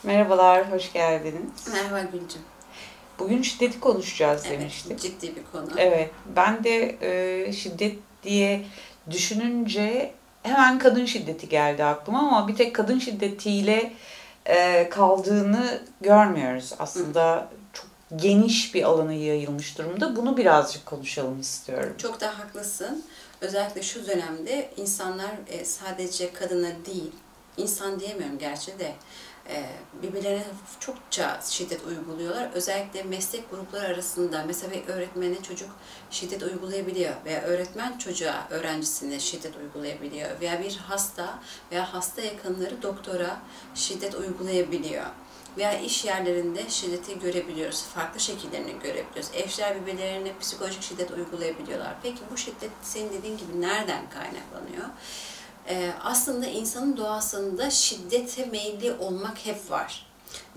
Merhabalar, hoş geldiniz. Merhaba Gülcüm. Bugün şiddeti konuşacağız Evet, demiştik. ciddi bir konu. Evet, ben de şiddet diye düşününce hemen kadın şiddeti geldi aklıma ama bir tek kadın şiddetiyle kaldığını görmüyoruz. Hı. Aslında çok geniş bir alana yayılmış durumda. Bunu birazcık konuşalım istiyorum. Çok da haklısın. Özellikle şu dönemde insanlar sadece kadına değil, insan diyemiyorum gerçi de, birbirlerine çokça şiddet uyguluyorlar. Özellikle meslek grupları arasında mesela bir öğretmene çocuk şiddet uygulayabiliyor veya öğretmen çocuğa, öğrencisine şiddet uygulayabiliyor veya bir hasta veya hasta yakınları doktora şiddet uygulayabiliyor. Veya iş yerlerinde şiddeti görebiliyoruz. Farklı şekillerini görebiliyoruz. Eşler birbirlerine psikolojik şiddet uygulayabiliyorlar. Peki bu şiddet senin dediğin gibi nereden kaynaklanıyor? Aslında insanın doğasında şiddete meyilli olmak hep var.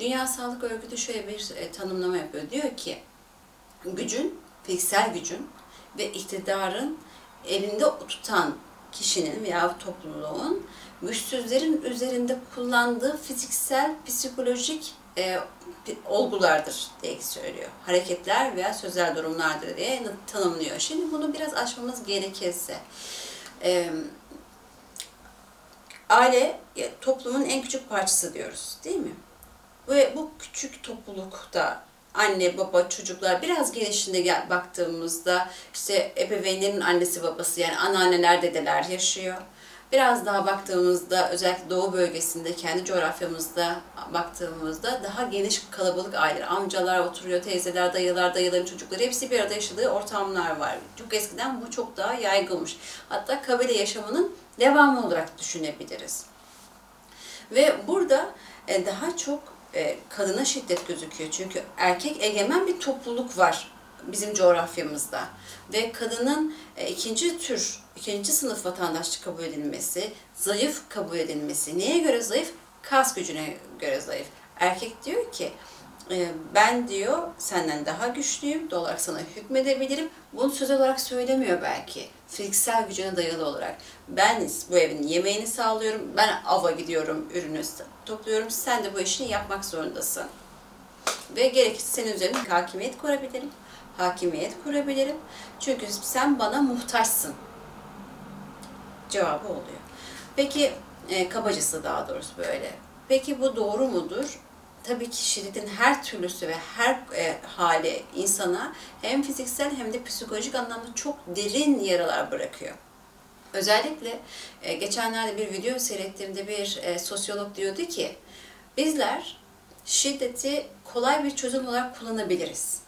Dünya Sağlık Örgütü şöyle bir tanımlama yapıyor. Diyor ki, gücün, fiziksel gücün ve iktidarın elinde tutan kişinin veya topluluğun güçsüzlerin üzerinde kullandığı fiziksel, psikolojik olgulardır diye söylüyor. Hareketler veya sözel durumlardır diye tanımlıyor. Şimdi bunu biraz açmamız gerekirse, aile toplumun en küçük parçası diyoruz, değil mi? Ve bu küçük toplulukta anne, baba, çocuklar biraz gelişinde baktığımızda işte ebeveynlerin annesi babası yani anneanneler, dedeler yaşıyor. Biraz daha baktığımızda özellikle Doğu bölgesinde kendi coğrafyamızda baktığımızda daha geniş kalabalık aileler, amcalar oturuyor, teyzeler, dayılar, dayıların çocukları hepsi bir arada yaşadığı ortamlar var. Çok eskiden bu çok daha yaygınmış. Hatta kabile yaşamının devamı olarak düşünebiliriz. Ve burada daha çok kadına şiddet gözüküyor. Çünkü erkek egemen bir topluluk var bizim coğrafyamızda. Ve kadının ikinci sınıf vatandaşlık kabul edilmesi, zayıf kabul edilmesi. Neye göre zayıf? Kas gücüne göre zayıf. Erkek diyor ki, ben diyor senden daha güçlüyüm, doğal olarak sana hükmedebilirim. Bunu söz olarak söylemiyor belki. Fiziksel gücüne dayalı olarak. Ben bu evin yemeğini sağlıyorum, ben ava gidiyorum, ürünü topluyorum, sen de bu işini yapmak zorundasın. Ve gerekirse senin üzerine hakimiyet kurabilirim. Hakimiyet kurabilirim. Çünkü sen bana muhtaçsın. Cevabı oluyor. Peki, kabacısı daha doğrusu böyle. Peki bu doğru mudur? Tabii ki şiddetin her türlüsü ve her hali insana hem fiziksel hem de psikolojik anlamda çok derin yaralar bırakıyor. Özellikle geçenlerde bir video seyrettiğimde bir sosyolog diyordu ki, bizler şiddeti kolay bir çözüm olarak kullanabiliriz.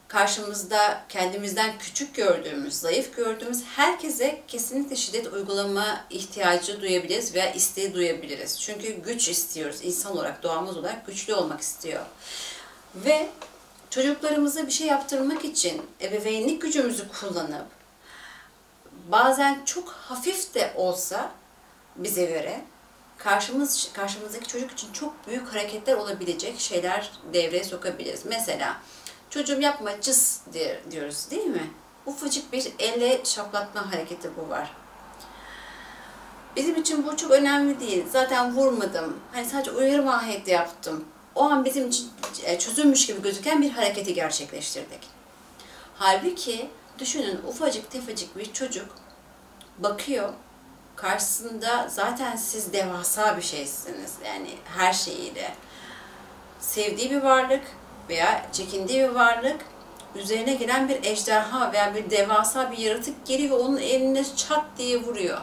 Karşımızda kendimizden küçük gördüğümüz, zayıf gördüğümüz herkese kesinlikle şiddet uygulama ihtiyacı duyabiliriz veya isteği duyabiliriz. Çünkü güç istiyoruz. İnsan olarak, doğamız olarak güçlü olmak istiyor. Ve çocuklarımıza bir şey yaptırmak için ebeveynlik gücümüzü kullanıp, bazen çok hafif de olsa bize göre, karşımızdaki çocuk için çok büyük hareketler olabilecek şeyler devreye sokabiliriz. Mesela, çocuğum yapma cız diyoruz değil mi? Ufacık bir elle şaplatma hareketi bu var. Bizim için bu çok önemli değil. Zaten vurmadım. Hani sadece uyarı mahiyette yaptım. O an bizim için çözülmüş gibi gözüken bir hareketi gerçekleştirdik. Halbuki düşünün, ufacık tefecik bir çocuk bakıyor. Karşısında zaten siz devasa bir şeysiniz. Yani her şeyiyle. Sevdiği bir varlık veya çekindiği bir varlık, üzerine gelen bir ejderha veya bir devasa bir yaratık geliyor ve onun eline çat diye vuruyor.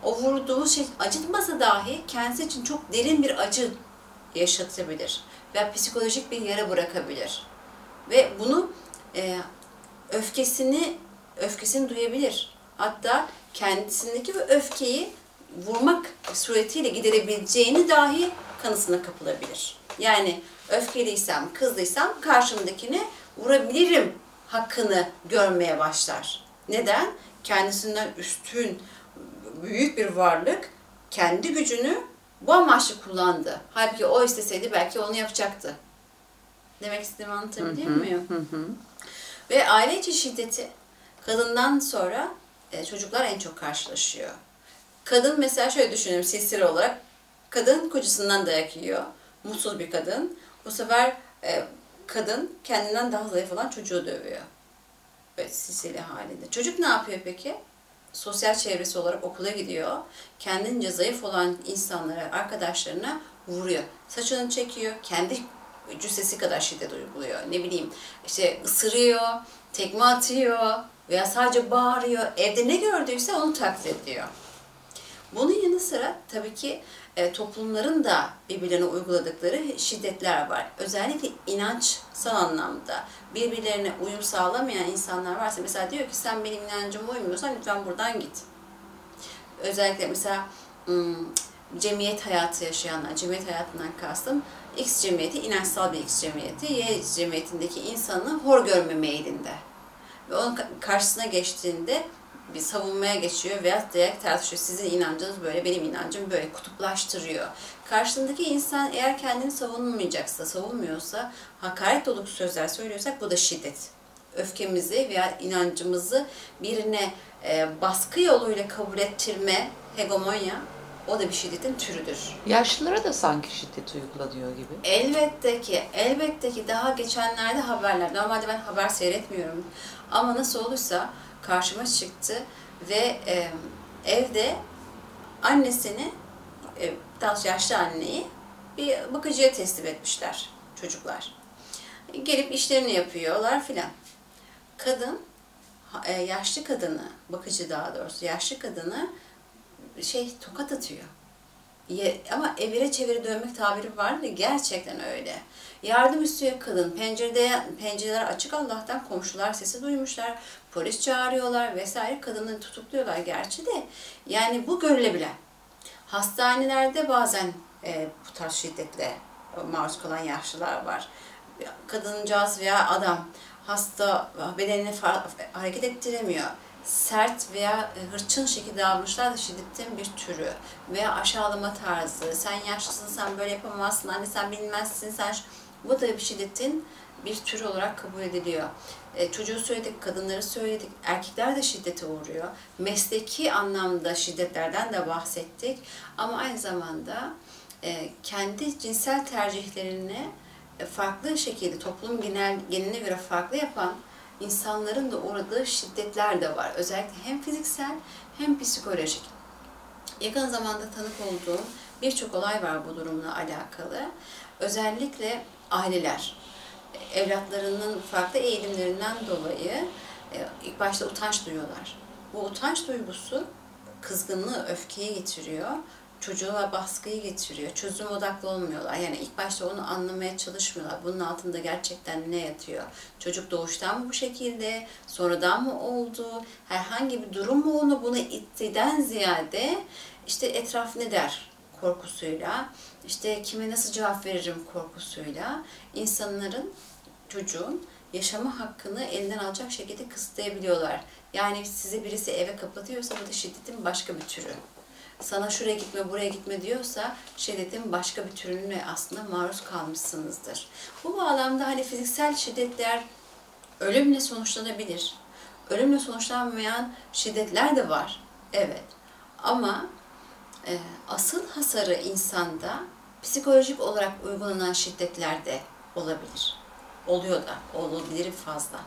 O vurduğu şey acıtmasa dahi kendisi için çok derin bir acı yaşatabilir veya psikolojik bir yara bırakabilir. Ve bunu öfkesini duyabilir. Hatta kendisindeki bu öfkeyi vurmak suretiyle giderebileceğini dahi kanısına kapılabilir. Yani öfkeliysem, kızdıysam karşımdakine vurabilirim hakkını görmeye başlar. Neden? Kendisinden üstün, büyük bir varlık kendi gücünü bu amaçlı kullandı. Halbuki o isteseydi belki onu yapacaktı. Demek istediğimi anlatabiliyor muyum? Ve aile içi şiddeti kadından sonra çocuklar en çok karşılaşıyor. Kadın mesela şöyle düşünelim, silsile olarak Kadın kocasından dayak yiyor. Mutsuz bir kadın. Bu sefer kadın kendinden daha zayıf olan çocuğu dövüyor. Böyle silsile halinde. Çocuk ne yapıyor peki? Sosyal çevresi olarak okula gidiyor. Kendince zayıf olan insanlara, arkadaşlarına vuruyor. Saçını çekiyor. Kendi cüssesi kadar şiddet uyguluyor. Ne bileyim işte ısırıyor, tekme atıyor veya sadece bağırıyor. Evde ne gördüyse onu taklit ediyor. Bunun yanı sıra tabii ki toplumların da birbirlerine uyguladıkları şiddetler var. Özellikle inançsal anlamda birbirlerine uyum sağlamayan insanlar varsa, mesela diyor ki sen benim inancıma uymuyorsan lütfen buradan git. Özellikle mesela cemiyet hayatı yaşayanlar, cemiyet hayatından kastım X cemiyeti, inançsal bir X cemiyeti, Y cemiyetindeki insanı hor görme meylinde. Ve onun karşısına geçtiğinde bir savunmaya geçiyor veya direkt tartışıyor. Sizin inancınız böyle, benim inancım böyle, kutuplaştırıyor. Karşısındaki insan eğer kendini savunmayacaksa, savunmuyorsa, hakaret dolu sözler söylüyorsak bu da şiddet. Öfkemizi veya inancımızı birine baskı yoluyla kabul ettirme, hegemonya, o da bir şiddetin türüdür. Yaşlılara da sanki şiddet uygulanıyor gibi. Elbette ki daha geçenlerde haberler, normalde ben haber seyretmiyorum ama nasıl olursa karşıma çıktı ve evde annesini, daha yaşlı anneyi bir bakıcıya teslim etmişler çocuklar. Gelip işlerini yapıyorlar filan. Kadın, yaşlı kadını, bakıcı daha doğrusu, yaşlı kadını tokat atıyor. Ama evire çevire dönmek tabiri var ya, gerçekten öyle. Yardım istiyor kadın. Pencereler açık Allah'tan, komşular sesi duymuşlar. Polis çağırıyorlar vesaire. Kadını tutukluyorlar gerçi de. Yani bu görülebilen. Hastanelerde bazen bu tarz şiddetle maruz kalan yaşlılar var. Kadıncağız veya adam hasta, bedenini hareket ettiremiyor. Sert veya hırçın şekilde davranışlar da şiddetin bir türü. Veya aşağılama tarzı. Sen yaşlısın, sen böyle yapamazsın, anne sen bilmezsin, bu da bir şiddetin bir türü olarak kabul ediliyor. Çocuğu söyledik, kadınları söyledik, erkekler de şiddete uğruyor. Mesleki anlamda şiddetlerden de bahsettik. Ama aynı zamanda kendi cinsel tercihlerini farklı şekilde toplum geneline göre farklı yapan insanların da uğradığı şiddetler de var. Özellikle hem fiziksel hem psikolojik. Yakın zamanda tanık olduğum birçok olay var bu durumla alakalı. Özellikle aileler, evlatlarının farklı eğilimlerinden dolayı ilk başta utanç duyuyorlar. Bu utanç duygusu kızgınlığı, öfkeye getiriyor. Çocuğa baskıyı getiriyor. Çözüm odaklı olmuyorlar. Yani ilk başta onu anlamaya çalışmıyorlar. Bunun altında gerçekten ne yatıyor? Çocuk doğuştan mı bu şekilde? Sonradan mı oldu? Herhangi bir durum mu onu buna ittiden ziyade işte etraf ne der korkusuyla, işte kime nasıl cevap veririm korkusuyla insanların, çocuğun yaşama hakkını elinden alacak şekilde kısıtlayabiliyorlar. Yani size birisi eve kapatıyorsa bu da şiddetin başka bir türü. Sana şuraya gitme, buraya gitme diyorsa şiddetin başka bir türüne aslında maruz kalmışsınızdır. Bu bağlamda hani fiziksel şiddetler ölümle sonuçlanabilir. Ölümle sonuçlanmayan şiddetler de var. Evet. Ama asıl hasarı insanda psikolojik olarak uygulanan şiddetler de olabilir. Oluyor da, olabilir fazla.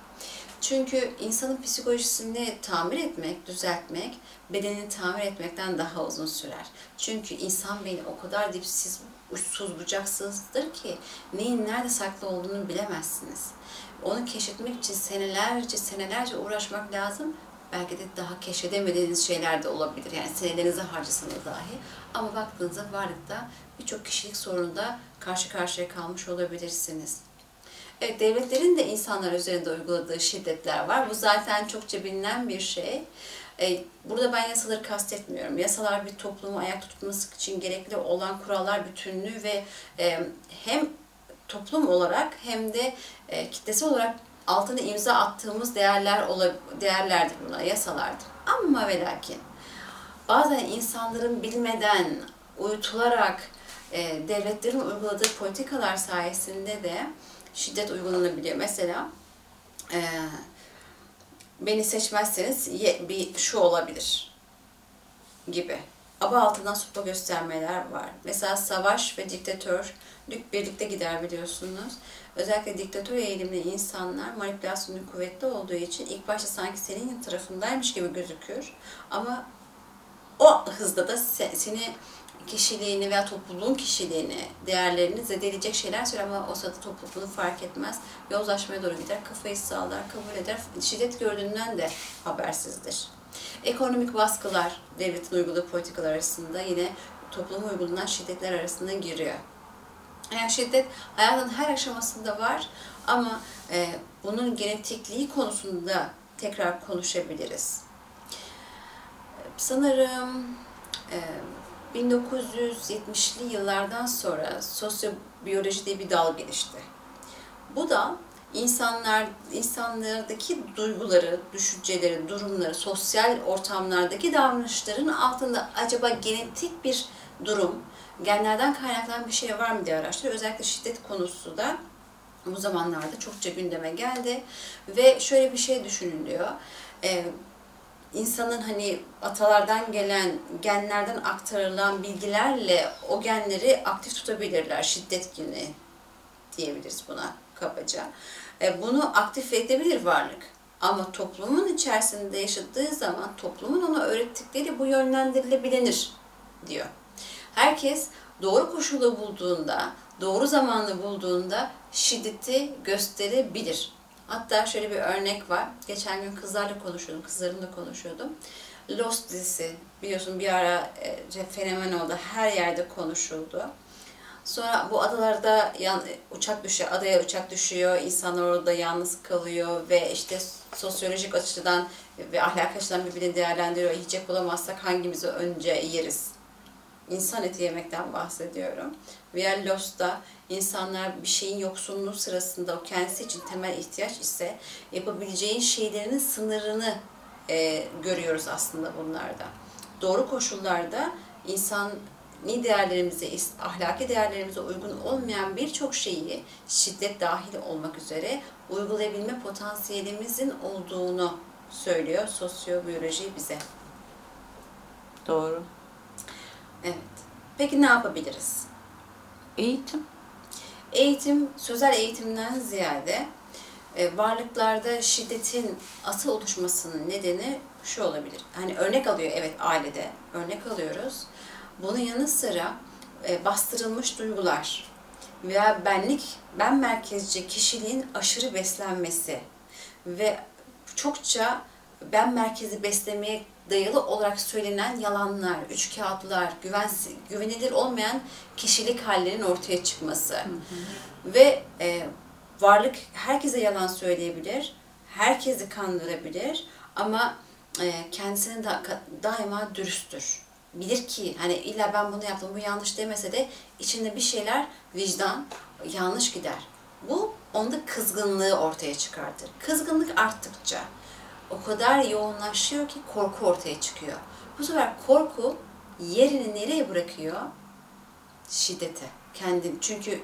Çünkü insanın psikolojisini tamir etmek, düzeltmek, bedenini tamir etmekten daha uzun sürer. Çünkü insan beyni o kadar dipsiz, uçsuz bucaksızdır ki neyin nerede saklı olduğunu bilemezsiniz. Onu keşfetmek için senelerce uğraşmak lazım. Belki de daha keşfedemediğiniz şeyler de olabilir. Yani senelerinizi harcasanız dahi. Ama baktığınızda varlıkta birçok kişilik sorununda karşı karşıya kalmış olabilirsiniz. Evet, devletlerin de insanlar üzerinde uyguladığı şiddetler var. Bu zaten çokça bilinen bir şey. Burada ben yasaları kastetmiyorum. Yasalar bir toplumu ayakta tutması için gerekli olan kurallar bütünlüğü ve hem toplum olarak hem de kitlesel olarak altına imza attığımız değerlerdir bunlar, yasalardır. Ama ve lakin bazen insanların bilmeden, uyutularak devletlerin uyguladığı politikalar sayesinde de şiddet uygulanabiliyor. Mesela beni seçmezseniz bir şu olabilir gibi. aba altından sopa göstermeler var. Mesela savaş ve diktatörlük birlikte gider biliyorsunuz. Özellikle diktatör eğilimli insanlar manipülasyonun kuvvetli olduğu için ilk başta sanki senin tarafındaymış gibi gözükür. Ama o hızda da seni kişiliğini veya topluluğun kişiliğini, değerlerini zedeleyecek şeyler söyler ama o sırada topluluk bunu fark etmez. Yozlaşmaya doğru gider, kafayı sağlar, kabul eder. Şiddet gördüğünden de habersizdir. Ekonomik baskılar, devletin uyguladığı politikalar arasında yine topluma uygulanan şiddetler arasında giriyor. Yani şiddet hayatın her aşamasında var ama bunun genetikliği konusunda tekrar konuşabiliriz. Sanırım 1970'li yıllardan sonra sosyobiyoloji diye bir dal gelişti. Bu dal insanlardaki duyguları, düşünceleri, durumları, sosyal ortamlardaki davranışların altında acaba genetik bir durum, genlerden kaynaklanan bir şey var mı diye araştırıyor. Özellikle şiddet konusu da bu zamanlarda çokça gündeme geldi ve şöyle bir şey düşünülüyor. İnsanın hani atalardan gelen, genlerden aktarılan bilgilerle o genleri aktif tutabilirler. Şiddet geni diyebiliriz buna kabaca. Bunu aktif edebilir varlık. Ama toplumun içerisinde yaşadığı zaman toplumun ona öğrettikleri bu yönlendirilebilir diyor. Herkes doğru koşulu bulduğunda, doğru zamanı bulduğunda şiddeti gösterebilir. Hatta şöyle bir örnek var. Geçen gün kızlarımla konuşuyordum. Lost dizisi biliyorsun bir ara fenomen oldu. Her yerde konuşuldu. Sonra bu adalarda adaya uçak düşüyor, insanlar orada yalnız kalıyor ve işte sosyolojik açıdan ve ahlak açıdan birbirini değerlendiriyor. Yiyecek bulamazsak hangimizi önce yeriz? İnsan eti yemekten bahsediyorum. Veya Lost'ta insanlar bir şeyin yoksunluğu sırasında o kendisi için temel ihtiyaç ise yapabileceğin şeylerin sınırını görüyoruz aslında bunlarda. Doğru koşullarda insani değerlerimize, ahlaki değerlerimize uygun olmayan birçok şeyi şiddet dahil olmak üzere uygulayabilme potansiyelimizin olduğunu söylüyor sosyobiyoloji bize. Doğru. Evet. Peki ne yapabiliriz? Eğitim. Eğitim, sözel eğitimden ziyade varlıklarda şiddetin asıl oluşmasının nedeni şu olabilir. Hani örnek alıyor, evet ailede örnek alıyoruz. Bunun yanı sıra bastırılmış duygular veya ben merkezci kişiliğin aşırı beslenmesi ve çokça ben merkezi beslemeye dayalı olarak söylenen yalanlar, üçkağıtlar, güvenilir olmayan kişilik hallerinin ortaya çıkması. Ve varlık herkese yalan söyleyebilir, herkesi kandırabilir ama kendisine daima dürüsttür. Bilir ki hani illa ben bunu yaptım, bu yanlış demese de içinde bir şeyler vicdan yanlış gider. Bu onda kızgınlığı ortaya çıkartır. Kızgınlık arttıkça o kadar yoğunlaşıyor ki korku ortaya çıkıyor. Bu sefer korku yerini nereye bırakıyor? Şiddete. Çünkü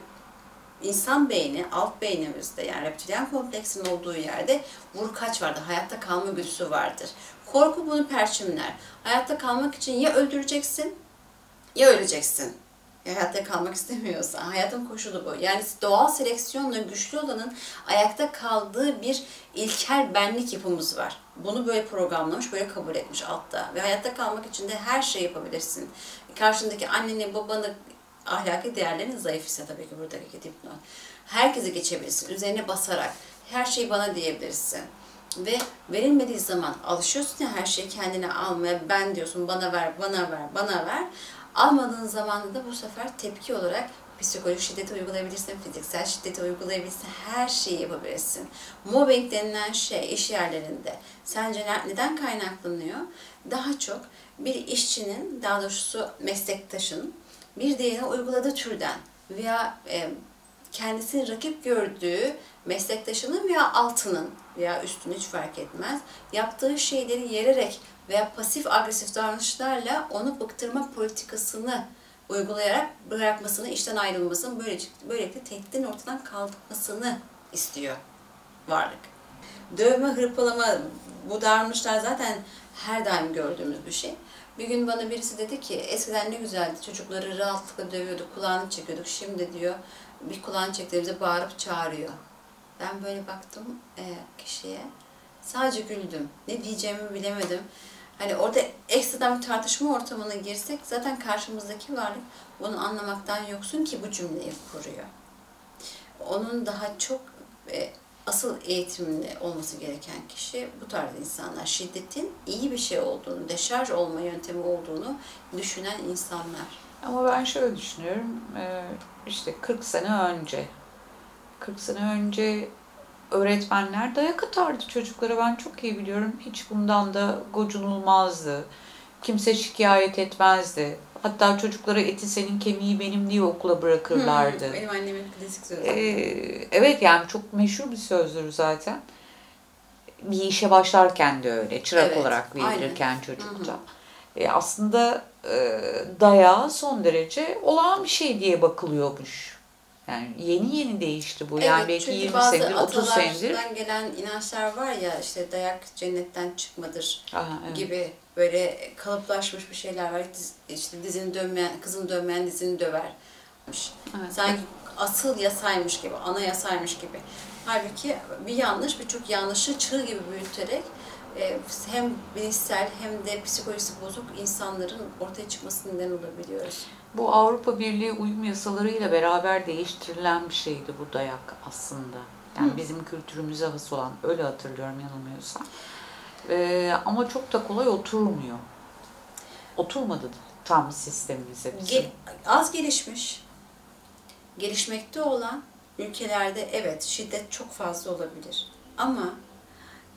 insan beyni, alt beynimizde yani reptilyen kompleksin olduğu yerde vur kaç vardır, hayatta kalma güdüsü vardır. Korku bunu perçinler. Hayatta kalmak için ya öldüreceksin ya öleceksin. Hayatta kalmak istemiyorsan. Hayatın koşulu bu. Yani doğal seleksiyonla güçlü olanın ayakta kaldığı bir ilkel benlik yapımız var. Bunu böyle programlamış, böyle kabul etmiş altta. Ve hayatta kalmak için de her şey yapabilirsin. Karşındaki anneni, babanı, ahlaki değerlerin zayıf ise tabii ki buradaki dipnot. Herkese geçebilirsin. Üzerine basarak. Her şeyi bana diyebilirsin. Ve verilmediği zaman alışıyorsun ya her şeyi kendine almaya. Ben diyorsun bana ver, bana ver, bana ver. Almadığın zamanda da bu sefer tepki olarak psikolojik şiddeti uygulayabilirsin, fiziksel şiddeti uygulayabilirsin, her şeyi yapabilirsin. Mobbing denilen şey iş yerlerinde sence neden kaynaklanıyor? Daha çok bir işçinin, daha doğrusu meslektaşın bir diğerine uyguladığı türden veya kendisini rakip gördüğü meslektaşının veya altının veya üstünü hiç fark etmez yaptığı şeyleri yererek veya pasif agresif davranışlarla onu bıktırma politikasını uygulayarak bırakmasını, işten ayrılmasını, böylelikle tehditin ortadan kaldırmasını istiyor varlık. Dövme, hırpalama, bu davranışlar zaten her daim gördüğümüz bir şey. Bir gün bana birisi dedi ki eskiden ne güzeldi, çocukları rahatlıkla dövüyorduk, kulağını çekiyorduk. Şimdi diyor bir kulağını çektiğimizde bağırıp çağırıyor. Ben böyle baktım kişiye, sadece güldüm. Ne diyeceğimi bilemedim. Hani orada ekstradan bir tartışma ortamına girsek zaten karşımızdaki varlık bunu anlamaktan yoksun ki bu cümleyi kuruyor. Onun daha çok asıl eğitimli olması gereken kişi bu tarz insanlar. Şiddetin iyi bir şey olduğunu, deşarj olma yöntemi olduğunu düşünen insanlar. Ama ben şöyle düşünüyorum, işte 40 sene önce öğretmenler dayak atardı çocuklara, ben çok iyi biliyorum. Hiç bundan da gocunulmazdı. Kimse şikayet etmezdi. Hatta çocuklara eti senin kemiği benim diye okula bırakırlardı. Benim annemin klasik sözü. Evet, yani çok meşhur bir sözdür zaten. Bir işe başlarken de öyle. Çırak olarak verilirken çocukta. Aslında dayağı son derece olağan bir şey diye bakılıyormuş. Yani yeni değişti bu. Yani belki 20 senedir, 30 senedir. Atalardan gelen inançlar var ya, işte dayak cennetten çıkmadır Evet. gibi böyle kalıplaşmış bir şeyler var. İşte dizini dövmeyen, kızını dövmeyen dizini dövermiş. Evet. Sanki asıl yasaymış gibi, ana yasaymış gibi. Halbuki bir yanlış, birçok yanlışı çığ gibi büyüterek hem bilişsel hem de psikolojisi bozuk insanların ortaya çıkmasına neden olabiliyoruz. Bu Avrupa Birliği uyum yasalarıyla beraber değiştirilen bir şeydi bu dayak aslında. Yani bizim kültürümüze has olan, öyle hatırlıyorum yanılmıyorsam. Ama çok da kolay oturmuyor. Oturmadı da tam sistemimize bizim. Az gelişmiş, gelişmekte olan ülkelerde evet şiddet çok fazla olabilir. Ama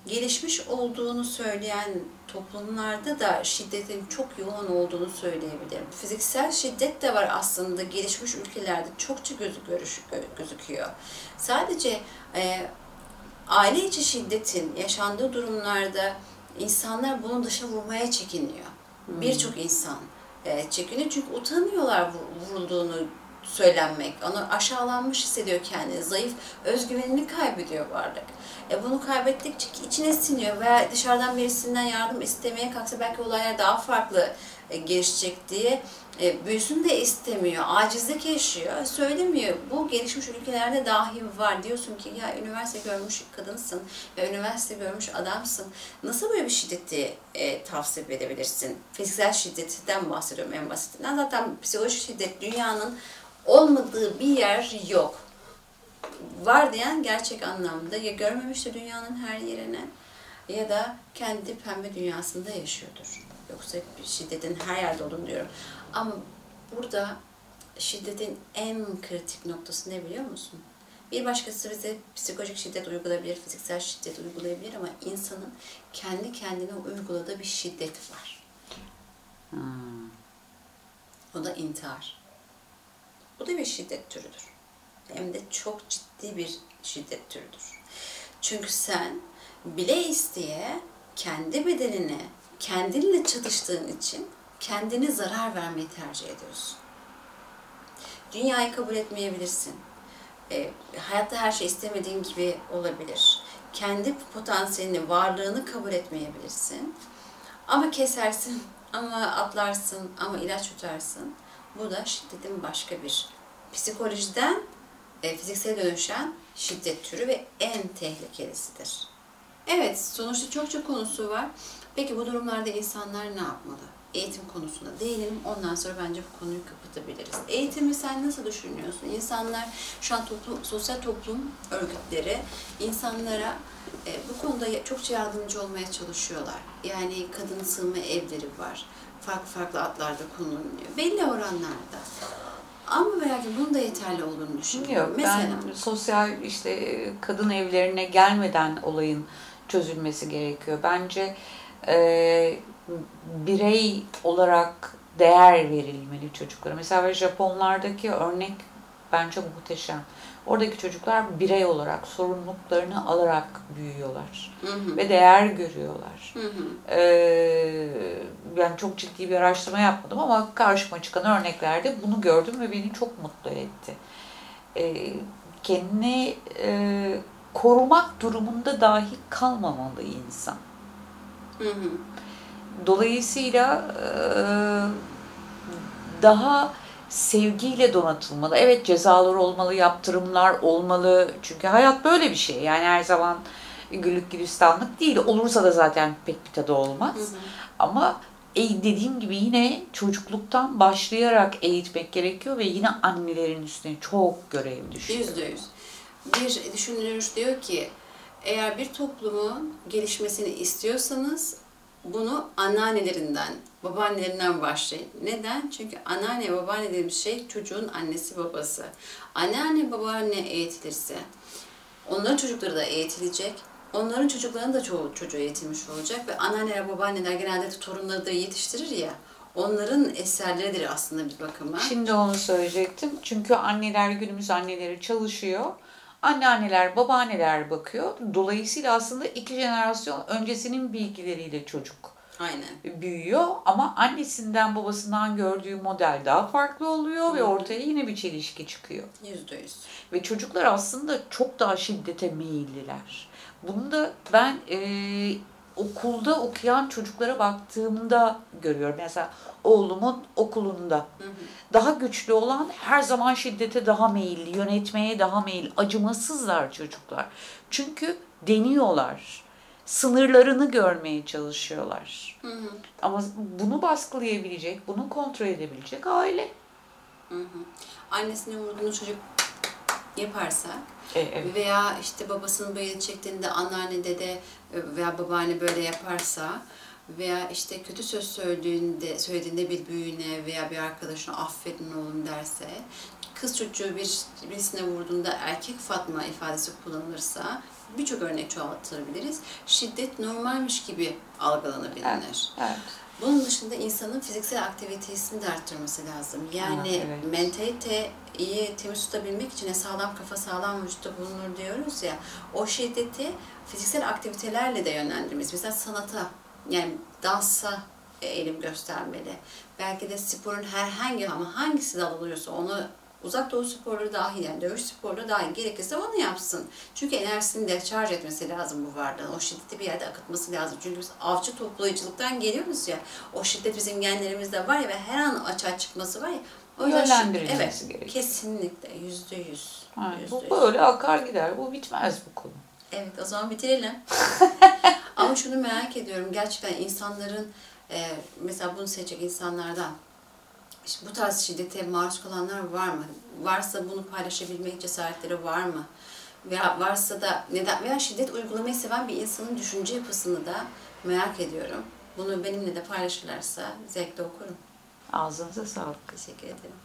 gelişmiş olduğunu söyleyen toplumlarda da şiddetin çok yoğun olduğunu söyleyebilirim. Fiziksel şiddet de var aslında gelişmiş ülkelerde çokça gözüküyor. Sadece aile içi şiddetin yaşandığı durumlarda insanlar bunu dışa vurmaya çekiniyor. Birçok insan çekiniyor çünkü utanıyorlar vurulduğunu söylenmek. Onu aşağılanmış hissediyor kendini. Zayıf, özgüvenini kaybediyor varlık. Bunu kaybettikçe içine siniyor veya dışarıdan birisinden yardım istemeye kalksa belki olaylar daha farklı gelişecek diye büyüsün de istemiyor. Acizlik yaşıyor. Söylemiyor. Bu gelişmiş ülkelerde dahi var. Diyorsun ki ya üniversite görmüş kadınsın ve üniversite görmüş adamsın. Nasıl böyle bir şiddeti tavsiye edebilirsin? Fiziksel şiddetten bahsediyorum en basitinden. Zaten psikolojik şiddet dünyanın olmadığı bir yer yok. Var diyen gerçek anlamda ya görmemiştir dünyanın her yerine ya da kendi pembe dünyasında yaşıyordur. Yoksa şiddetin her yerde olduğunu diyorum. Ama burada şiddetin en kritik noktası ne biliyor musun? Bir başkası bize psikolojik şiddet uygulayabilir, fiziksel şiddet uygulayabilir ama insanın kendi kendine uyguladığı bir şiddet var. O da intihar. Bu da bir şiddet türüdür. Hem de çok ciddi bir şiddet türüdür. Çünkü sen bile isteye kendi bedenine, kendinle çatıştığın için kendine zarar vermeyi tercih ediyorsun. Dünyayı kabul etmeyebilirsin. Hayatta her şey istemediğin gibi olabilir. Kendi potansiyelini, varlığını kabul etmeyebilirsin. Ama kesersin, ama atlarsın, ama ilaç tutarsın. Bu da şiddetin başka bir psikolojiden fiziksel dönüşen şiddet türü ve en tehlikelisidir. Evet, sonuçta çok konusu var. Peki bu durumlarda insanlar ne yapmalı? Eğitim konusuna değinelim. Ondan sonra bence bu konuyu kapatabiliriz. Eğitimi sen nasıl düşünüyorsun? İnsanlar, şu an sosyal toplum örgütleri insanlara bu konuda çokça yardımcı olmaya çalışıyorlar. Yani kadın sığınma evleri var. Farklı adlarda kullanılıyor. Belli oranlarda. Ama belki bunun da yeterli olduğunu düşünüyorum. Yok, mesela, ben sosyal kadın evlerine gelmeden olayın çözülmesi gerekiyor. Bence birey olarak değer verilmeli çocuklara. Mesela Japonlardaki örnek bence muhteşem. Oradaki çocuklar birey olarak sorumluluklarını alarak büyüyorlar. Ve değer görüyorlar. Ben çok ciddi bir araştırma yapmadım ama karşıma çıkan örneklerde bunu gördüm ve beni çok mutlu etti. Kendini korumak durumunda dahi kalmamalı insan. Dolayısıyla daha sevgiyle donatılmalı. Evet, cezalar olmalı, yaptırımlar olmalı. Çünkü hayat böyle bir şey. Yani her zaman güllük gülistanlık değil. Olursa da zaten pek bir tadı olmaz. Hı hı. Ama dediğim gibi yine çocukluktan başlayarak eğitmek gerekiyor ve yine annelerin üstüne çok görev düşüyor. %100. Bir düşünür diyor ki, eğer bir toplumun gelişmesini istiyorsanız bunu anneannelerinden, babaannelerinden başlayın. Neden? Çünkü anneanne, babaanne dediğimiz şey çocuğun annesi babası. Anneanne, babaanne eğitilirse onların çocukları da eğitilecek. Onların çocuklarının da çoğu eğitilmiş olacak ve anneanneler, babaanneler genelde torunları da yetiştirir ya. Onların eserleridir aslında bir bakıma. Şimdi onu söyleyecektim. Çünkü anneler, günümüz anneleri çalışıyor. Anneanneler, babaanneler bakıyor. Dolayısıyla aslında 2 jenerasyon öncesinin bilgileriyle çocuk Aynen. büyüyor. Ama annesinden, babasından gördüğü model daha farklı oluyor ve ortaya yine bir çelişki çıkıyor. %100. Ve çocuklar aslında çok daha şiddete meyilliler. Bunu da ben okulda okuyan çocuklara baktığımda görüyorum. Mesela oğlumun okulunda. Hı hı. Daha güçlü olan her zaman şiddete daha meyilli, yönetmeye daha meyilli. Acımasızlar çocuklar. Çünkü deniyorlar. Sınırlarını görmeye çalışıyorlar. Hı hı. Ama bunu baskılayabilecek, bunu kontrol edebilecek aile. Hı hı. Annesinin vurduğunu çocuk yaparsa Evet. veya işte babasının bıyığı çektiğinde anneanne, dede veya babaanne böyle yaparsa veya işte kötü söz söylediğinde bir büyüğüne veya bir arkadaşına affedin oğlum derse, kız çocuğu birisine vurduğunda erkek Fatma ifadesi kullanılırsa birçok örnek çoğaltabiliriz. Şiddet normalmiş gibi algılanabilir. Evet. Bunun dışında insanın fiziksel aktivitesini de arttırması lazım. Yani evet. mentaliteyi temiz tutabilmek için sağlam kafa sağlam vücutta bulunur diyoruz ya. O şiddeti fiziksel aktivitelerle de yönlendirmesi. Mesela sanata, yani dansa eğilim göstermeli. Belki de sporun herhangi ama hangisi de alınıyorsa onu, uzak doğu sporları dahil, yani dövüş sporları dahil, gerekirse onu yapsın. Çünkü enerjisini deşarj etmesi lazım bu varlığın. O şiddeti bir yerde akıtması lazım. Çünkü biz avcı toplayıcılıktan geliyoruz ya. O şiddet bizim genlerimizde var ya ve her an açığa çıkması var ya. O yüzden Yönlendirilmesi gerekiyor. kesinlikle %100. Bu böyle akar gider. Bu bitmez bu konu. Evet, o zaman bitirelim. Ama şunu merak ediyorum. Gerçekten insanların mesela bunu seçecek insanlardan İşte bu tarz şiddete maruz kalanlar var mı? Varsa bunu paylaşabilmek cesaretleri var mı? Veya varsa da neden, veya şiddet uygulamayı seven bir insanın düşünce yapısını da merak ediyorum. Bunu benimle de paylaşırlarsa zevkle okurum. Ağzınıza sağlık. Teşekkür ederim.